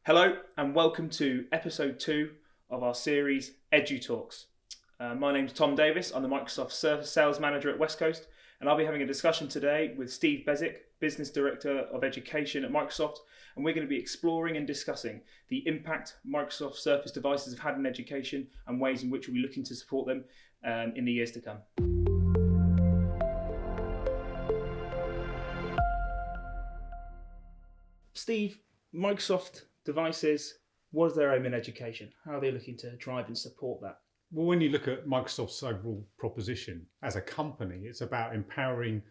Hello and welcome to episode 2 of our series EduTalks. My name's Tom Davis. I'm the Microsoft Service Sales Manager at Westcoast, and I'll be having a discussion today with Steve Bezic, Business Director of Education at Microsoft, and we're going to be exploring and discussing the impact Microsoft Surface devices have had in education and ways in which we'll be looking to support them in the years to come. Steve, Microsoft devices, what is their aim in education? How are they looking to drive and support that? Well, when you look at Microsoft's overall proposition as a company, it's about empowering,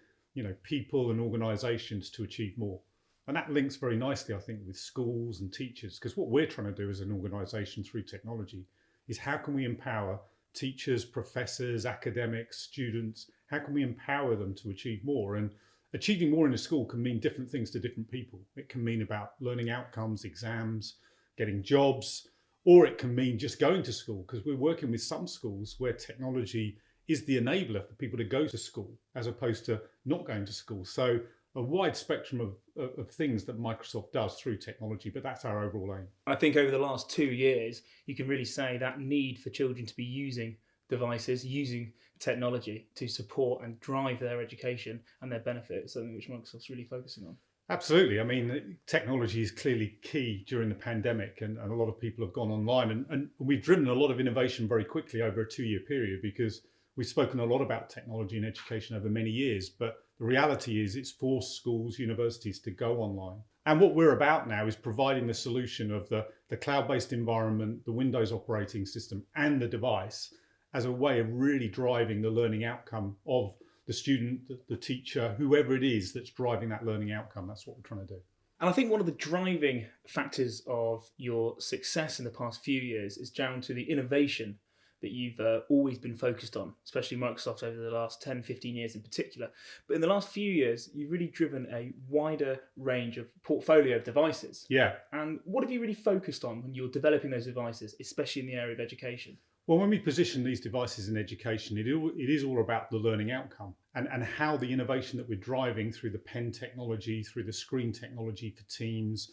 people and organisations to achieve more. And that links very nicely, I think, with schools and teachers, because what we're trying to do as an organisation through technology is how can we empower teachers, professors, academics, students, how can we empower them to achieve more? And achieving more in a school can mean different things to different people. It can mean about learning outcomes, exams, getting jobs, or it can mean just going to school, because we're working with some schools where technology is the enabler for people to go to school as opposed to not going to school. So a wide spectrum of things that Microsoft does through technology, but that's our overall aim. I think over the last 2 years, you can really say that need for children to be using devices, using technology to support and drive their education and their benefit is something which Microsoft's really focusing on. Absolutely. I mean, technology is clearly key during the pandemic, and a lot of people have gone online, and we've driven a lot of innovation very quickly over a 2-year period, because we've spoken a lot about technology in education over many years, but the reality is it's forced schools, universities to go online. And what we're about now is providing the solution of the cloud-based environment, the Windows operating system, and the device as a way of really driving the learning outcome of the student, the teacher, whoever it is that's driving that learning outcome. That's what we're trying to do. And I think one of the driving factors of your success in the past few years is down to the innovation that you've always been focused on, especially Microsoft over the last 10, 15 years in particular. But in the last few years, you've really driven a wider range of portfolio of devices. Yeah. And what have you really focused on when you're developing those devices, especially in the area of education? Well, when we position these devices in education, it is all about the learning outcome and how the innovation that we're driving through the pen technology, through the screen technology for teams,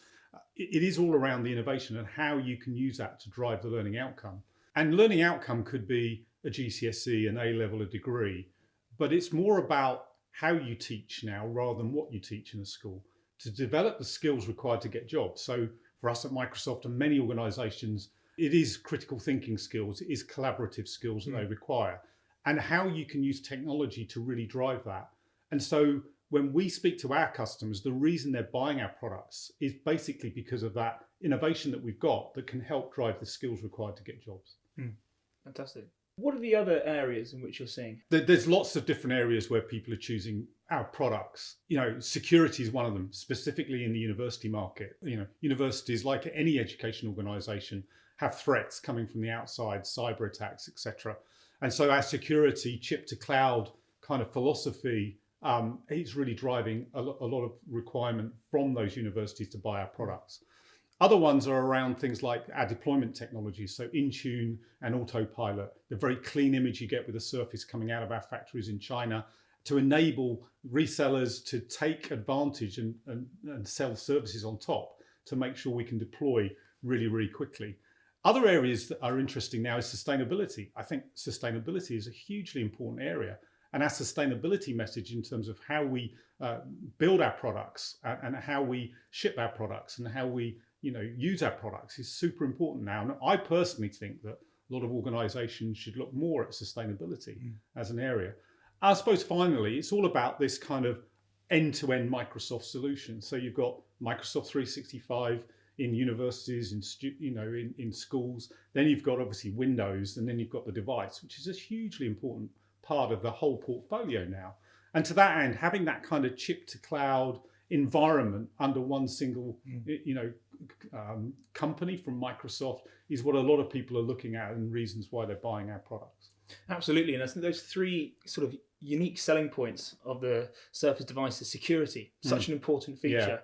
it is all around the innovation and how you can use that to drive the learning outcome. And learning outcome could be a GCSE, an A-level, a degree, but it's more about how you teach now rather than what you teach in a school to develop the skills required to get jobs. So for us at Microsoft and many organisations, it is critical thinking skills, it is collaborative skills that they require, and how you can use technology to really drive that. And so when we speak to our customers, the reason they're buying our products is basically because of that innovation that we've got that can help drive the skills required to get jobs. Fantastic. What are the other areas in which you're seeing? There's lots of different areas where people are choosing our products. Security is one of them, specifically in the university market. Universities, like any education organisation, have threats coming from the outside, cyber attacks, etc. And so our security chip to cloud kind of philosophy is really driving a lot of requirement from those universities to buy our products. Other ones are around things like our deployment technologies, so Intune and Autopilot, the very clean image you get with the Surface coming out of our factories in China, to enable resellers to take advantage and sell services on top to make sure we can deploy really, really quickly. Other areas that are interesting now is sustainability. I think sustainability is a hugely important area, and our sustainability message in terms of how we build our products and how we ship our products and how we use our products is super important now. And I personally think that a lot of organizations should look more at sustainability as an area. I suppose finally, it's all about this kind of end-to-end Microsoft solution. So you've got Microsoft 365 in universities, in schools. Then you've got obviously Windows, and then you've got the device, which is a hugely important part of the whole portfolio now. And to that end, having that kind of chip to cloud environment under one single, company from Microsoft is what a lot of people are looking at and reasons why they're buying our products. Absolutely, and I think those three sort of unique selling points of the Surface devices: security, such an important feature.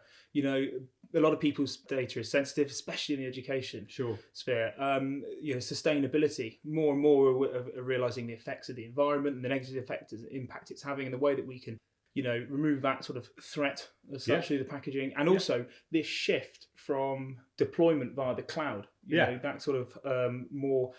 A lot of people's data is sensitive, especially in the education sphere. Sustainability, more and more are realizing the effects of the environment and the negative impact it's having, and the way that we can remove that sort of threat as such through the packaging, and also this shift from deployment via the cloud. That sort of more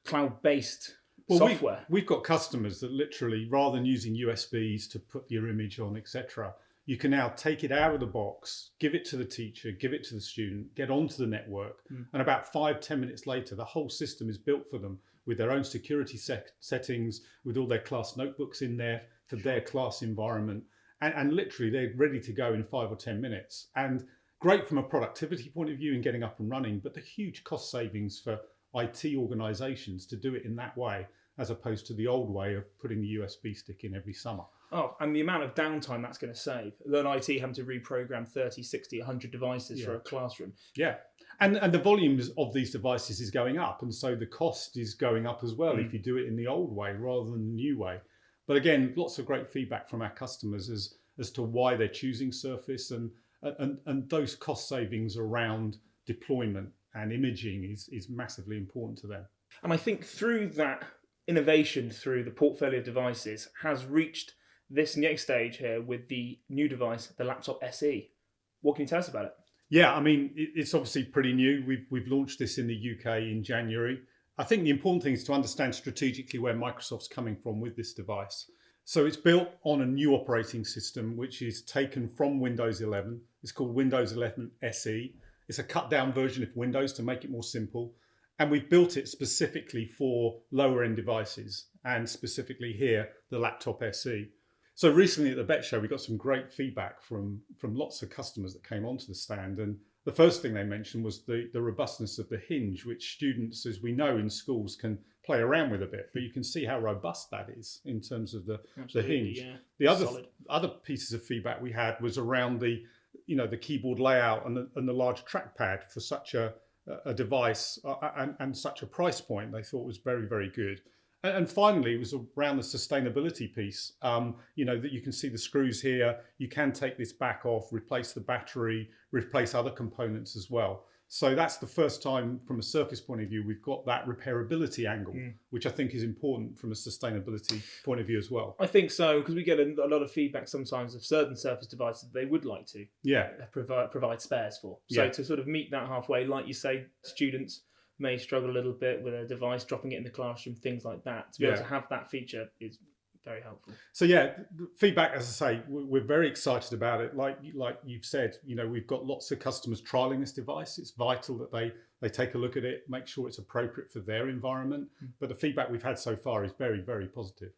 cloud-based software. We've got customers that literally, rather than using USBs to put your image on, etc., you can now take it out of the box, give it to the teacher, give it to the student, get onto the network, and about 5-10 minutes later, the whole system is built for them with their own security settings, with all their class notebooks in there for their class environment, and literally they're ready to go in 5 or 10 minutes. And great from a productivity point of view in getting up and running, but the huge cost savings for IT organisations to do it in that way, as opposed to the old way of putting the USB stick in every summer. Oh, and the amount of downtime that's going to save. Then IT having to reprogram 30, 60, 100 devices for a classroom. Yeah. And the volumes of these devices is going up. And so the cost is going up as well if you do it in the old way rather than the new way. But again, lots of great feedback from our customers as to why they're choosing Surface, and those cost savings around deployment and imaging is massively important to them. And I think through that innovation, through the portfolio of devices, has reached this next stage here with the new device, the laptop SE. What can you tell us about it? Yeah, I mean, it's obviously pretty new. We've launched this in the UK in January. I think the important thing is to understand strategically where Microsoft's coming from with this device. So it's built on a new operating system, which is taken from Windows 11. It's called Windows 11 SE. It's a cut down version of Windows to make it more simple. And we've built it specifically for lower end devices, and specifically here, the laptop SE. So recently at the Bet Show, we got some great feedback from lots of customers that came onto the stand. And the first thing they mentioned was the robustness of the hinge, which students, as we know in schools, can play around with a bit. But you can see how robust that is in terms of the hinge. Yeah. The other pieces of feedback we had was around the keyboard layout and the large trackpad for such a device and such a price point. They thought was very, very good. And finally, it was around the sustainability piece, that you can see the screws here. You can take this back off, replace the battery, replace other components as well. So that's the first time from a Surface point of view, we've got that repairability angle, which I think is important from a sustainability point of view as well. I think so, because we get a lot of feedback sometimes of certain Surface devices that they would like to provide spares for. So to sort of meet that halfway, like you say, students may struggle a little bit with a device, dropping it in the classroom, things like that. To be able to have that feature is very helpful. So feedback, as I say, we're very excited about it. Like you've said, we've got lots of customers trialing this device. It's vital that they take a look at it, make sure it's appropriate for their environment. But the feedback we've had so far is very, very positive.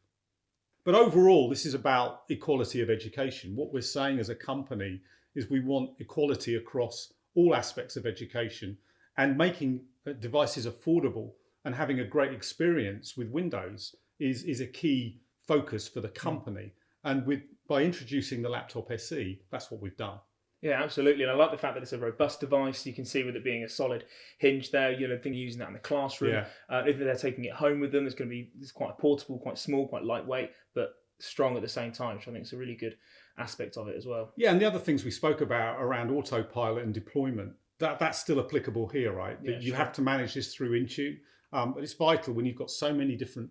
But overall, this is about equality of education. What we're saying as a company is we want equality across all aspects of education, and making devices affordable and having a great experience with Windows is a key focus for the company. And by introducing the laptop SE, that's what we've done. Yeah, absolutely. And I like the fact that it's a robust device. You can see with it being a solid hinge there, using that in the classroom. If they're taking it home with them, it's quite portable, quite small, quite lightweight, but strong at the same time, which I think is a really good aspect of it as well. Yeah, and the other things we spoke about around autopilot and deployment, that's still applicable here, right? Yeah, you have to manage this through Intune, but it's vital when you've got so many different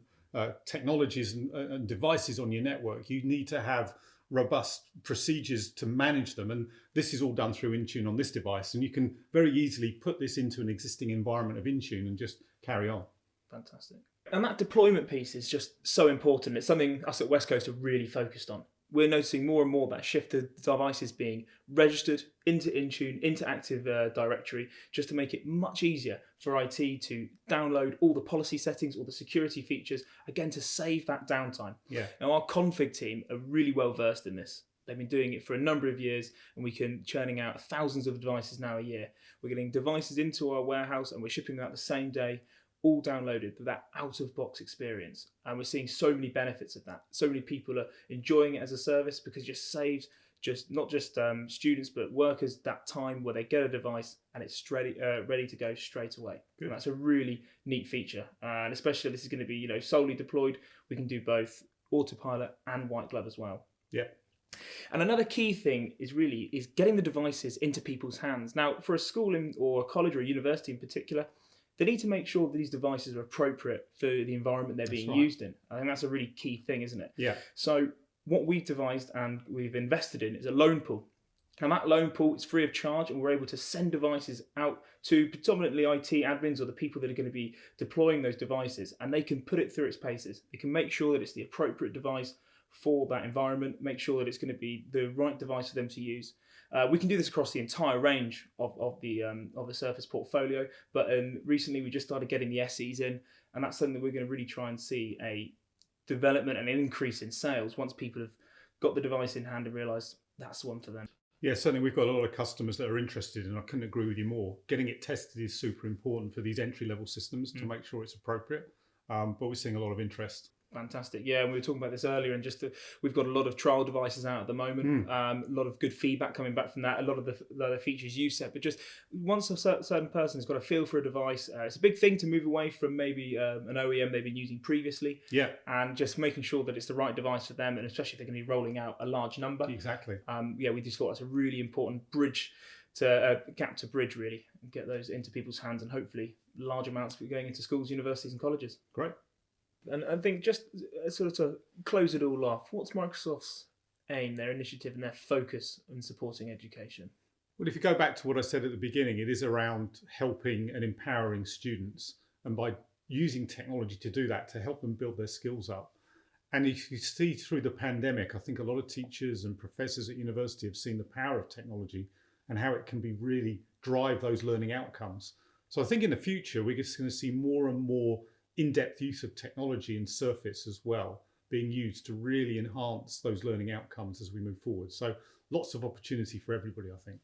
technologies and devices on your network. You need to have robust procedures to manage them, and this is all done through Intune on this device, and you can very easily put this into an existing environment of Intune and just carry on. Fantastic. And that deployment piece is just so important. It's something us at Westcoast are really focused on. We're noticing more and more that shift of devices being registered into Intune, into Active Directory, just to make it much easier for IT to download all the policy settings, all the security features, again, to save that downtime. Yeah. Now, our config team are really well versed in this. They've been doing it for a number of years, and we can churning out thousands of devices now a year. We're getting devices into our warehouse, and we're shipping them out the same day, all downloaded with that out-of-box experience. And we're seeing so many benefits of that. So many people are enjoying it as a service because it just saves not just students, but workers that time where they get a device and it's ready to go straight away. And that's a really neat feature. And especially this is going to be solely deployed. We can do both autopilot and white glove as well. Yeah. And another key thing is getting the devices into people's hands. Now, for a school or a college or a university in particular, they need to make sure that these devices are appropriate for the environment they're being used in. I think that's a really key thing, isn't it? Yeah. So what we've devised and we've invested in is a loan pool. And that loan pool is free of charge, and we're able to send devices out to predominantly IT admins or the people that are going to be deploying those devices, and they can put it through its paces. They can make sure that it's the appropriate device for that environment, make sure that it's going to be the right device for them to use. We can do this across the entire range of the Surface portfolio, but recently we just started getting the SEs in, and that's something that we're going to really try and see a development and an increase in sales once people have got the device in hand and realised that's the one for them. Yeah, certainly we've got a lot of customers that are interested, and I couldn't agree with you more. Getting it tested is super important for these entry-level systems to make sure it's appropriate, but we're seeing a lot of interest. Fantastic. Yeah, and we were talking about this earlier, and we've got a lot of trial devices out at the moment. A lot of good feedback coming back from that. A lot of the features you said, but just once a certain person has got a feel for a device, it's a big thing to move away from maybe an OEM they've been using previously. Yeah, and just making sure that it's the right device for them, and especially if they're going to be rolling out a large number. Exactly. We just thought that's a really important gap to bridge, really, and get those into people's hands, and hopefully large amounts going into schools, universities, and colleges. Great. And I think just sort of to close it all off, what's Microsoft's aim, their initiative, and their focus in supporting education? Well, if you go back to what I said at the beginning, it is around helping and empowering students, and by using technology to do that, to help them build their skills up. And if you see through the pandemic, I think a lot of teachers and professors at university have seen the power of technology and how it can be really drive those learning outcomes. So I think in the future, we're just going to see more and more in-depth use of technology in Surface as well, being used to really enhance those learning outcomes as we move forward. So lots of opportunity for everybody, I think.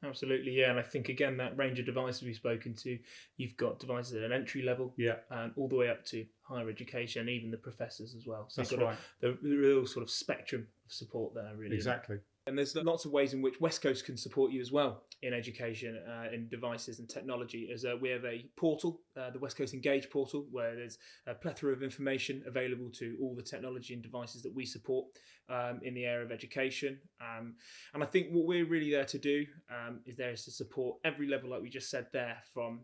Absolutely, yeah. And I think, again, that range of devices we've spoken to, you've got devices at an entry level, and all the way up to higher education, and even the professors as well. So that's you've got right. The real sort of spectrum of support there, really. Exactly. And there's lots of ways in which Westcoast can support you as well in education, in devices and technology. As we have a portal, the Westcoast Engage portal, where there's a plethora of information available to all the technology and devices that we support in the area of education. And I think what we're really there to do is to support every level, like we just said there, from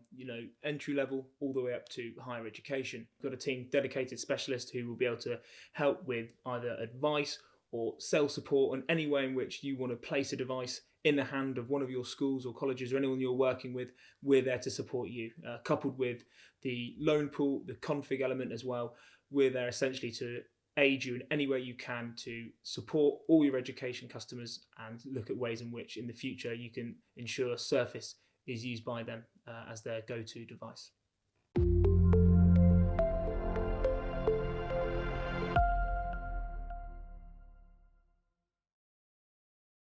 entry level all the way up to higher education. We've got a team, dedicated specialists, who will be able to help with either advice or sales support, and any way in which you want to place a device in the hand of one of your schools or colleges or anyone you're working with. We're there to support you, coupled with the loan pool, the config element as well. We're there essentially to aid you in any way you can to support all your education customers and look at ways in which in the future you can ensure Surface is used by them as their go-to device.